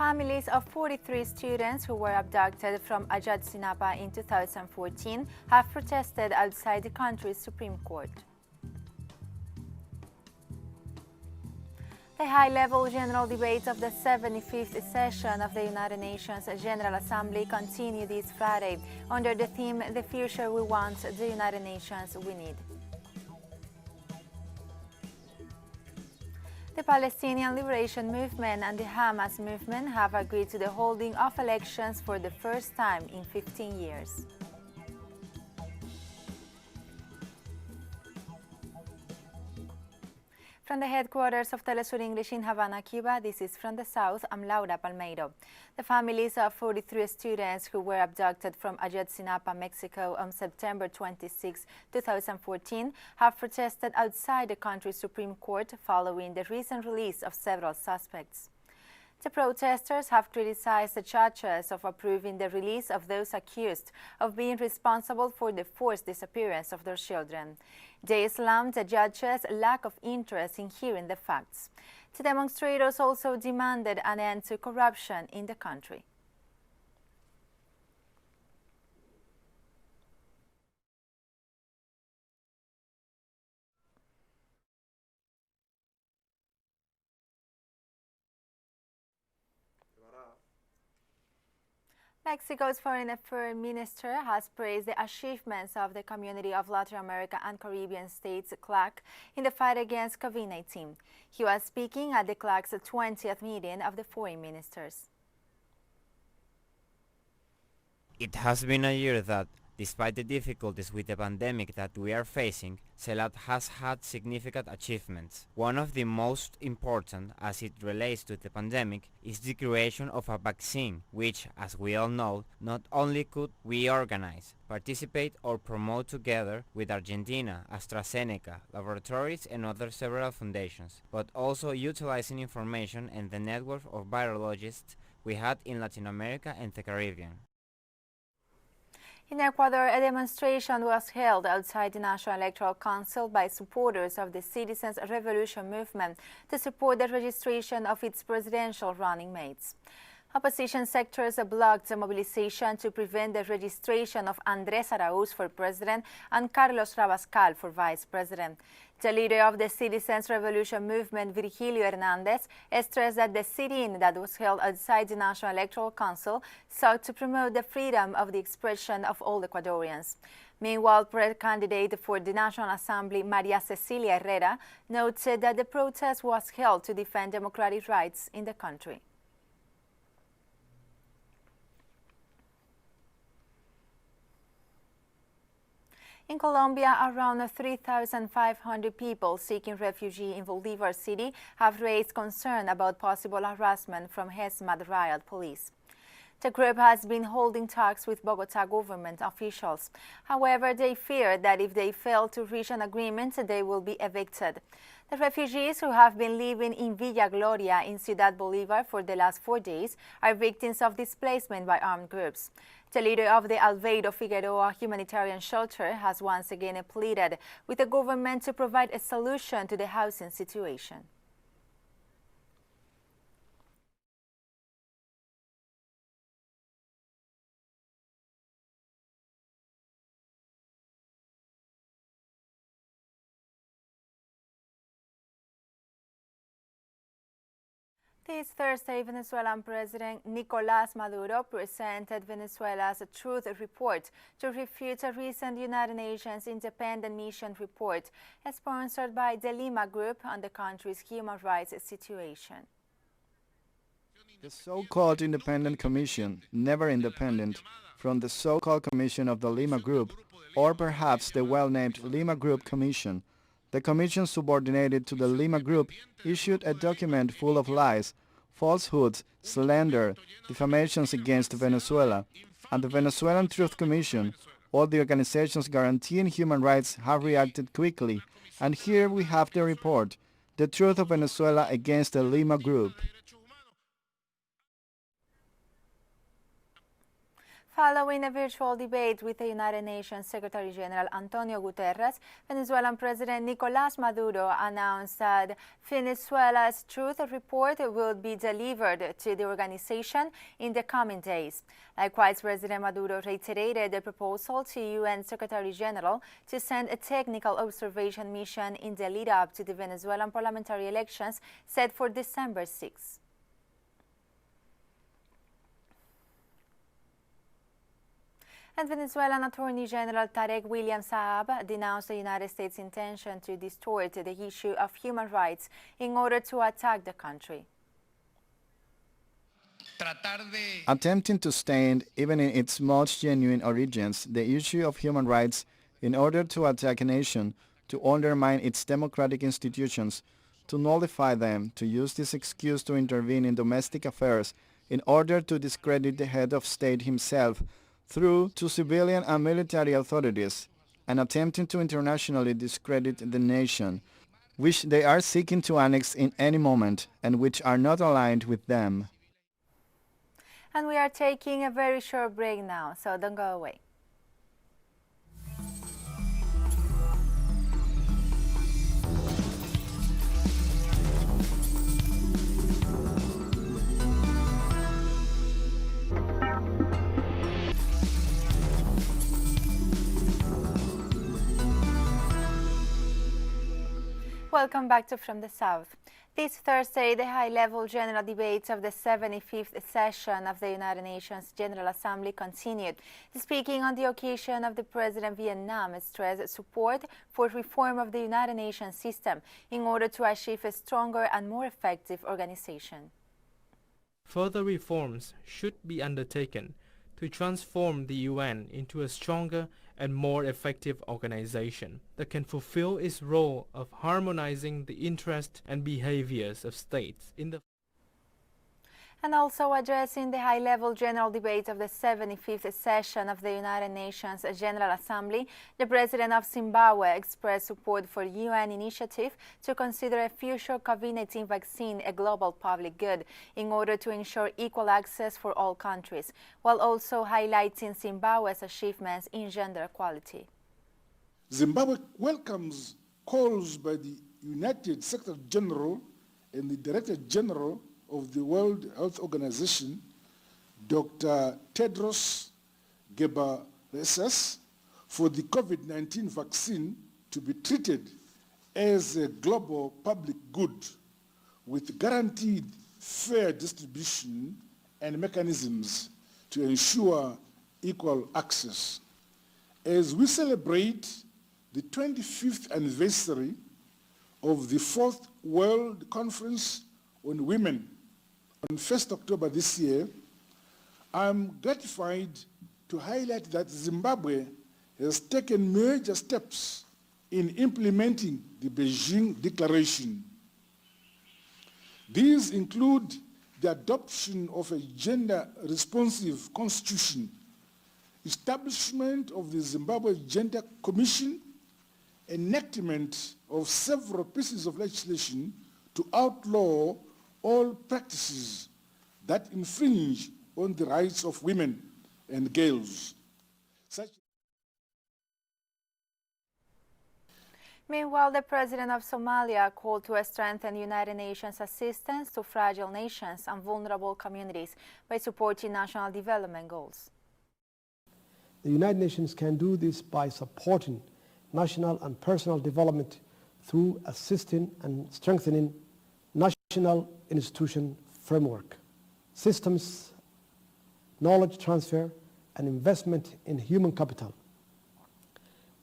families of 43 students who were abducted from Ayotzinapa in 2014 have protested outside the country's Supreme Court. The high-level general debate of the 75th session of the United Nations General Assembly continued this Friday under the theme "The Future We Want, the United Nations We Need." The Palestinian Liberation Movement and the Hamas movement have agreed to the holding of elections for the first time in 15 years. From the headquarters of TeleSUR English in Havana, Cuba, this is From the South, I'm Laura Palmeiro. The families of 43 students who were abducted from Ayotzinapa, Mexico on September 26, 2014 have protested outside the country's Supreme Court following the recent release of several suspects. The protesters have criticized the judges of approving the release of those accused of being responsible for the forced disappearance of their children. They slammed the judges' lack of interest in hearing the facts. The demonstrators also demanded an end to corruption in the country. Mexico's Foreign Affairs Minister has praised the achievements of the Community of Latin America and Caribbean States (CLAC) in the fight against COVID-19. He was speaking at the CLAC's 20th meeting of the foreign ministers. It has been a year that, despite the difficulties with the pandemic that we are facing, CELAC has had significant achievements. One of the most important, as it relates to the pandemic, is the creation of a vaccine, which, as we all know, not only could we organize, participate or promote together with Argentina, AstraZeneca, laboratories and other several foundations, but also utilizing information and the network of virologists we had in Latin America and the Caribbean. In Ecuador, a demonstration was held outside the National Electoral Council by supporters of the Citizens' Revolution movement to support the registration of its presidential running mates. Opposition sectors blocked the mobilization to prevent the registration of Andrés Araúz for president and Carlos Rabascal for vice president. The leader of the Citizens' Revolution movement, Virgilio Hernández, stressed that the sit-in that was held outside the National Electoral Council sought to promote the freedom of the expression of all Ecuadorians. Meanwhile, candidate for the National Assembly, Maria Cecilia Herrera, noted that the protest was held to defend democratic rights in the country. In Colombia, around 3,500 people seeking refuge in Bolívar City have raised concern about possible harassment from HESMAD riot police. The group has been holding talks with Bogotá government officials. However, they fear that if they fail to reach an agreement, they will be evicted. The refugees who have been living in Villa Gloria in Ciudad Bolívar for the last 4 days are victims of displacement by armed groups. The leader of the Albeiro Figueroa humanitarian shelter has once again pleaded with the government to provide a solution to the housing situation. This Thursday, Venezuelan President Nicolás Maduro presented Venezuela's Truth Report to refute a recent United Nations Independent Mission report sponsored by the Lima Group on the country's human rights situation. The so-called Independent Commission, never independent, from the so-called Commission of the Lima Group, or perhaps the well-named Lima Group Commission. The commission subordinated to the Lima Group issued a document full of lies, falsehoods, slander, defamations against Venezuela, and the Venezuelan Truth Commission, all the organizations guaranteeing human rights, have reacted quickly, and here we have the report, The Truth of Venezuela Against the Lima Group. Following a virtual debate with the United Nations Secretary General Antonio Guterres, Venezuelan President Nicolás Maduro announced that Venezuela's Truth Report will be delivered to the organization in the coming days. Likewise, President Maduro reiterated the proposal to UN Secretary General to send a technical observation mission in the lead-up to the Venezuelan parliamentary elections set for December 6. And Venezuelan Attorney General Tarek William Saab denounced the United States' intention to distort the issue of human rights in order to attack the country. Attempting to stain, even in its most genuine origins, the issue of human rights in order to attack a nation, to undermine its democratic institutions, to nullify them, to use this excuse to intervene in domestic affairs in order to discredit the head of state himself through to civilian and military authorities, and attempting to internationally discredit the nation, which they are seeking to annex in any moment and which are not aligned with them. And we are taking a very short break now, so don't go away. Welcome back to From the South. This Thursday, the high-level general debates of the 75th session of the United Nations General Assembly continued. Speaking on the occasion of the President of Vietnam stressed support for reform of the United Nations system in order to achieve a stronger and more effective organization. Further reforms should be undertaken to transform the UN into a stronger and more effective organization that can fulfill its role of harmonizing the interests and behaviors of states in the And also addressing the high-level general debate of the 75th session of the United Nations General Assembly, the President of Zimbabwe expressed support for UN initiative to consider a future COVID-19 vaccine a global public good in order to ensure equal access for all countries, while also highlighting Zimbabwe's achievements in gender equality. Zimbabwe welcomes calls by the United Secretary General and the Director General of the World Health Organization, Dr. Tedros Ghebreyesus, for the COVID-19 vaccine to be treated as a global public good with guaranteed fair distribution and mechanisms to ensure equal access. As we celebrate the 25th anniversary of the 4th World Conference on Women on 1st October this year, I'm gratified to highlight that Zimbabwe has taken major steps in implementing the Beijing Declaration. These include the adoption of a gender-responsive constitution, establishment of the Zimbabwe Gender Commission, enactment of several pieces of legislation to outlaw all practices that infringe on the rights of women and girls. Meanwhile, the President of Somalia called to strengthen United Nations assistance to fragile nations and vulnerable communities by supporting national development goals. The United Nations can do this by supporting national and personal development through assisting and strengthening national institution framework, systems, knowledge transfer, and investment in human capital.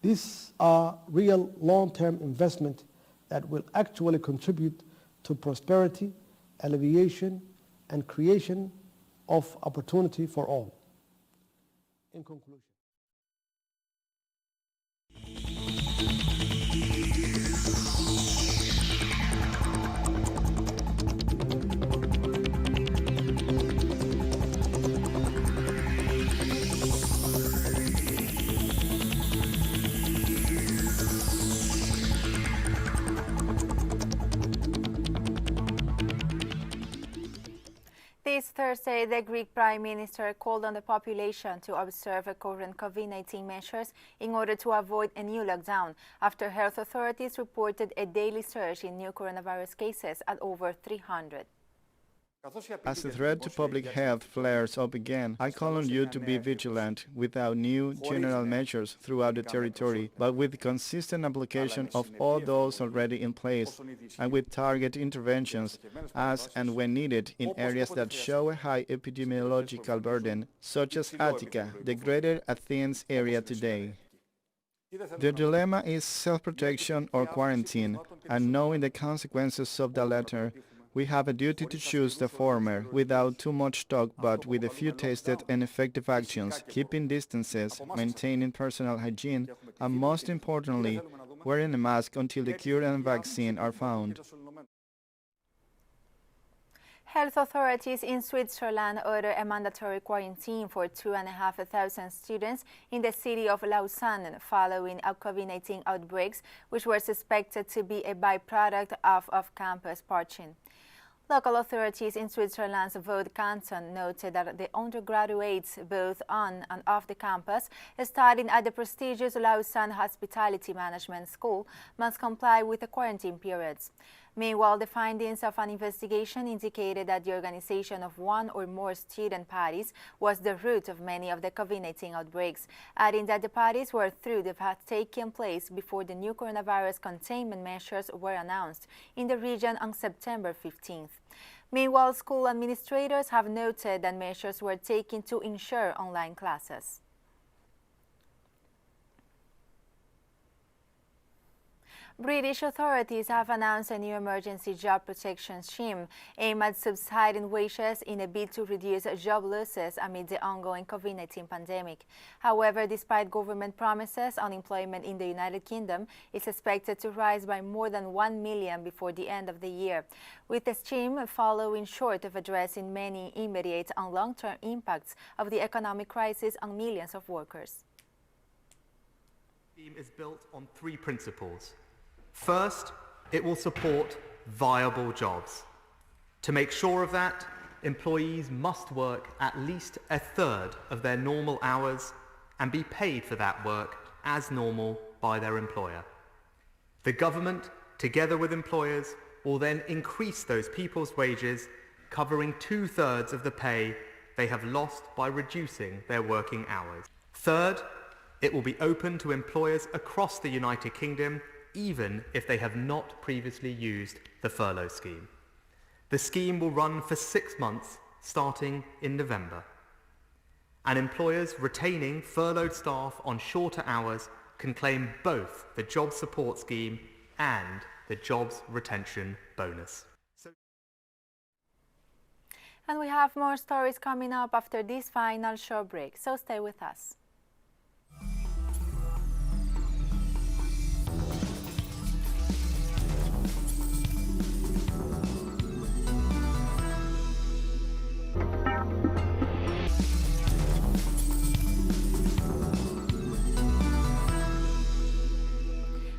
These are real long-term investment that will actually contribute to prosperity, alleviation, and creation of opportunity for all. In conclusion, This Thursday, the Greek Prime Minister called on the population to observe current COVID-19 measures in order to avoid a new lockdown after health authorities reported a daily surge in new coronavirus cases at over 300. As the threat to public health flares up again, I call on you to be vigilant without new general measures throughout the territory, but with consistent application of all those already in place and with target interventions as and when needed in areas that show a high epidemiological burden, such as Attica, the greater Athens area today. The dilemma is self-protection or quarantine, and knowing the consequences of the latter, we have a duty to choose the former without too much talk but with a few tasted and effective actions, keeping distances, maintaining personal hygiene, and most importantly, wearing a mask until the cure and vaccine are found. Health authorities in Switzerland order a mandatory quarantine for 2,500 students in the city of Lausanne following COVID-19 outbreaks, which were suspected to be a byproduct of off-campus partying. Local authorities in Switzerland's Vaud canton noted that the undergraduates, both on and off the campus, studying at the prestigious Lausanne Hospitality Management School, must comply with the quarantine periods. Meanwhile, the findings of an investigation indicated that the organization of one or more student parties was the root of many of the COVID-19 outbreaks, adding that the parties were through that had taken place before the new coronavirus containment measures were announced in the region on September 15th. Meanwhile, school administrators have noted that measures were taken to ensure online classes. British authorities have announced a new emergency job protection scheme aimed at subsidizing wages in a bid to reduce job losses amid the ongoing COVID-19 pandemic. However, despite government promises, unemployment in the United Kingdom is expected to rise by more than 1 million before the end of the year, with the scheme following short of addressing many immediate and long-term impacts of the economic crisis on millions of workers. The scheme is built on three principles. First, it will support viable jobs. To make sure of that, employees must work at least a third of their normal hours and be paid for that work as normal by their employer. The government, together with employers, will then increase those people's wages, covering 2/3 of the pay they have lost by reducing their working hours. Third, it will be open to employers across the United Kingdom even if they have not previously used the furlough scheme. The scheme will run for 6 months, starting in November. And employers retaining furloughed staff on shorter hours can claim both the job support scheme and the jobs retention bonus. And we have more stories coming up after this final short break, so stay with us.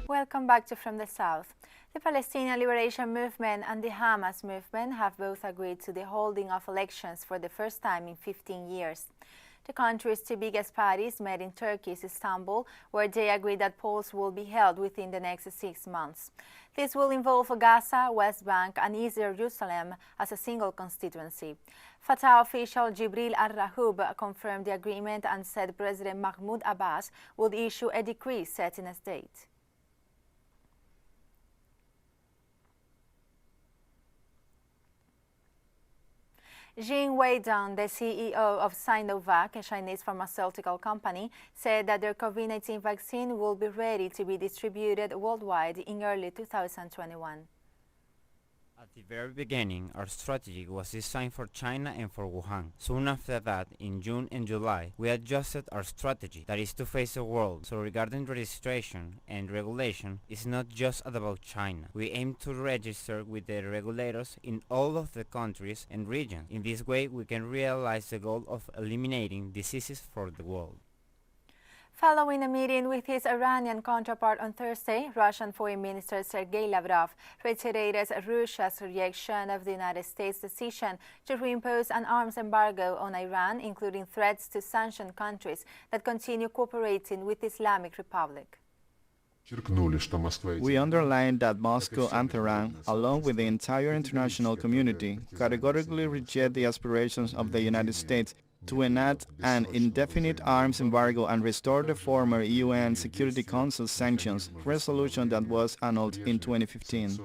Welcome back to From the South. The Palestinian Liberation Movement and the Hamas movement have both agreed to the holding of elections for the first time in 15 years. The country's two biggest parties met in Turkey's Istanbul, where they agreed that polls will be held within the next 6 months. This will involve Gaza, West Bank, and East Jerusalem as a single constituency. Fatah official Jibril al-Rahoub confirmed the agreement and said President Mahmoud Abbas would issue a decree setting a date. Jing Weidong, the CEO of Sinovac, a Chinese pharmaceutical company, said that their COVID-19 vaccine will be ready to be distributed worldwide in early 2021. At the very beginning, our strategy was designed for China and for Wuhan. Soon after that, in June and July, we adjusted our strategy, that is to face the world. So regarding registration and regulation, it's not just about China. We aim to register with the regulators in all of the countries and regions. In this way, we can realize the goal of eliminating diseases for the world. Following a meeting with his Iranian counterpart on Thursday, Russian Foreign Minister Sergei Lavrov reiterated Russia's rejection of the United States' decision to reimpose an arms embargo on Iran, including threats to sanction countries that continue cooperating with the Islamic Republic. We underlined that Moscow and Tehran, along with the entire international community, categorically reject the aspirations of the United States to enact an indefinite arms embargo and restore the former UN Security Council sanctions resolution that was annulled in 2015.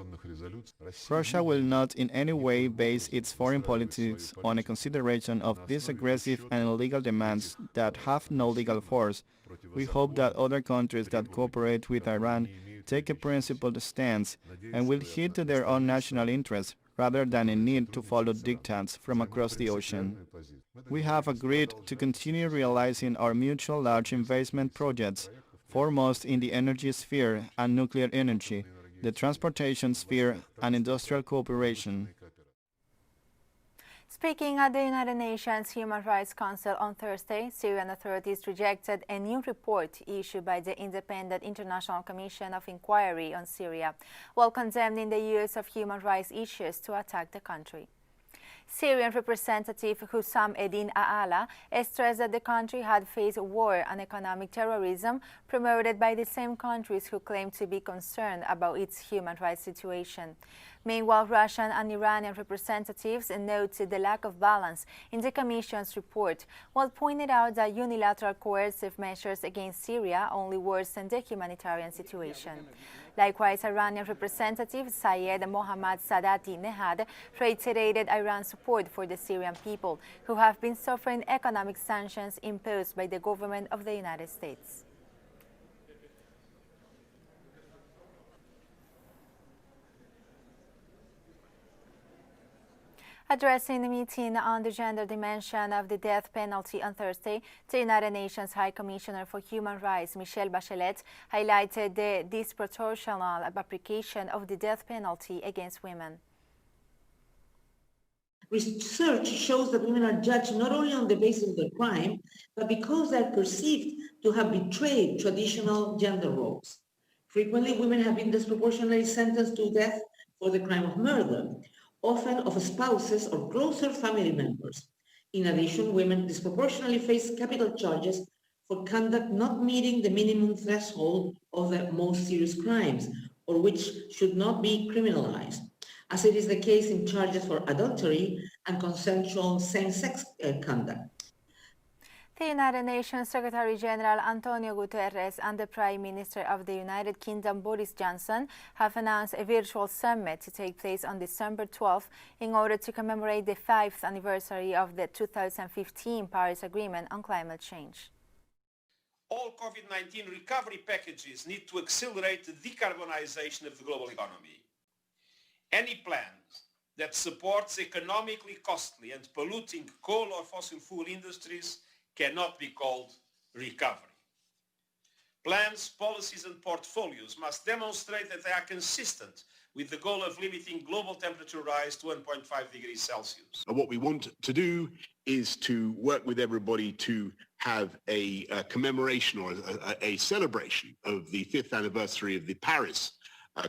Russia will not in any way base its foreign politics on a consideration of these aggressive and illegal demands that have no legal force. We hope that other countries that cooperate with Iran take a principled stance and will heed to their own national interests rather than a need to follow diktats from across the ocean. We have agreed to continue realizing our mutual large investment projects, foremost in the energy sphere and nuclear energy, the transportation sphere and industrial cooperation. Speaking at the United Nations Human Rights Council on Thursday, Syrian authorities rejected a new report issued by the Independent International Commission of Inquiry on Syria, while condemning the use of human rights issues to attack the country. Syrian Representative Hussam Eddin Aala stressed that the country had faced war and economic terrorism promoted by the same countries who claim to be concerned about its human rights situation. Meanwhile, Russian and Iranian representatives noted the lack of balance in the Commission's report, while pointed out that unilateral coercive measures against Syria only worsen the humanitarian situation. Likewise, Iranian Representative Sayed Mohammad Sadati Nehad reiterated Iran's support for the Syrian people, who have been suffering economic sanctions imposed by the government of the United States. Addressing the meeting on the gender dimension of the death penalty on Thursday, the United Nations High Commissioner for Human Rights, Michelle Bachelet, highlighted the disproportional application of the death penalty against women. Research shows that women are judged not only on the basis of their crime, but because they are perceived to have betrayed traditional gender roles. Frequently, women have been disproportionately sentenced to death for the crime of murder, often of spouses or closer family members. In addition, women disproportionately face capital charges for conduct not meeting the minimum threshold of the most serious crimes, or which should not be criminalized, as it is the case in charges for adultery and consensual same-sex conduct. The United Nations Secretary-General Antonio Guterres and the Prime Minister of the United Kingdom Boris Johnson have announced a virtual summit to take place on December 12 in order to commemorate the 5th anniversary of the 2015 Paris Agreement on climate change. All COVID-19 recovery packages need to accelerate the decarbonization of the global economy. Any plan that supports economically costly and polluting coal or fossil fuel industries cannot be called recovery. Plans, policies and portfolios must demonstrate that they are consistent with the goal of limiting global temperature rise to 1.5 degrees Celsius. What we want to do is to work with everybody to have a commemoration or a celebration of the 5th anniversary of the Paris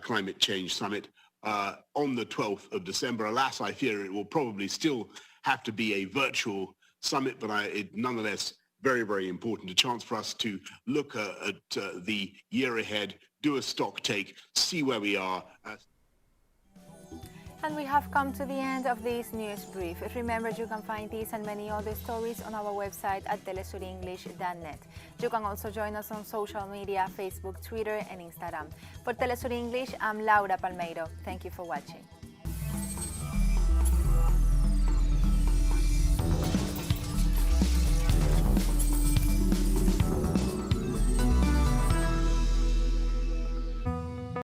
Climate Change Summit on the 12th of December. Alas, I fear it will probably still have to be a virtual summit, but nonetheless very, very important. A chance for us to look at the year ahead, do a stock take, see where we are. And we have come to the end of this news brief. Remember, you can find these and many other stories on our website at telesurenglish.net. You can also join us on social media, Facebook, Twitter, and Instagram. For TeleSUR English, I'm Laura Palmeiro. Thank you for watching.